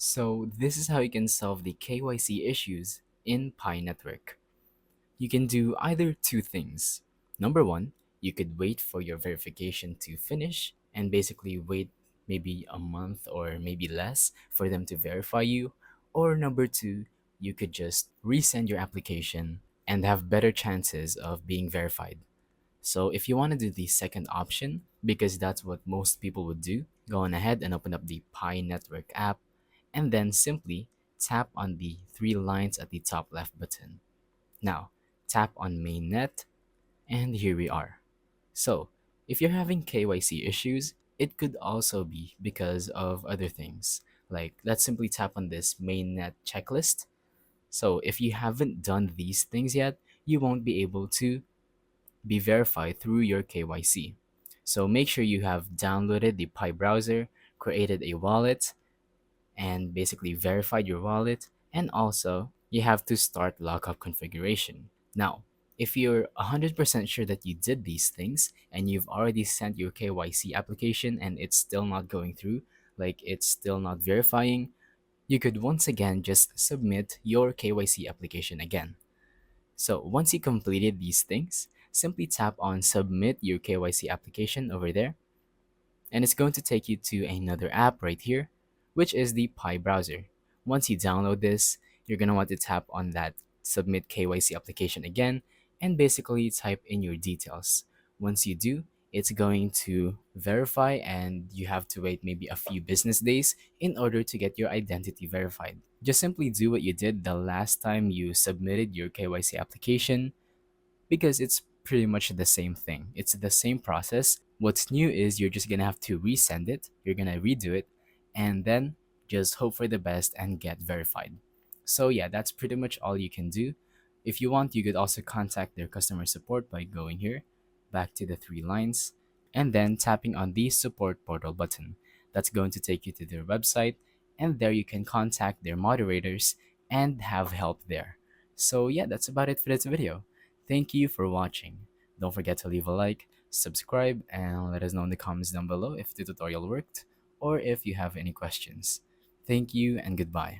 So this is how you can solve the KYC issues in Pi Network. You can do either two things. Number one, you could wait for your verification to finish and basically wait maybe a month or maybe less for them to verify you. Or number two, you could just resend your application and have better chances of being verified. So if you want to do the second option, because that's what most people would do, go on ahead and open up the Pi Network app and then simply tap on the three lines at the top left button. Now, tap on mainnet and here we are. So, if you're having KYC issues, it could also be because of other things. Like, let's simply tap on this mainnet checklist. So, if you haven't done these things yet, you won't be able to be verified through your KYC. So make sure you have downloaded the Pi browser, created a wallet, and basically verified your wallet, and also you have to start lockup configuration. Now, if you're 100% sure that you did these things and you've already sent your KYC application and it's still not going through, like it's still not verifying, you could once again just submit your KYC application again. So once you completed these things, simply tap on submit your KYC application over there, and it's going to take you to another app right here, which is the Pi browser. Once you download this, you're going to want to tap on that submit KYC application again and basically type in your details. Once you do, it's going to verify and you have to wait maybe a few business days in order to get your identity verified. Just simply do what you did the last time you submitted your KYC application because it's pretty much the same thing. It's the same process. What's new is you're just gonna have to resend it, you're gonna redo it, and then just hope for the best and get verified. So, yeah, that's pretty much all you can do. If you want, you could also contact their customer support by going here, back to the three lines, and then tapping on the support portal button. That's going to take you to their website, and there you can contact their moderators and have help there. So, yeah, that's about it for this video. Thank you for watching. Don't forget to leave a like, subscribe, and let us know in the comments down below if the tutorial worked or if you have any questions. Thank you and goodbye.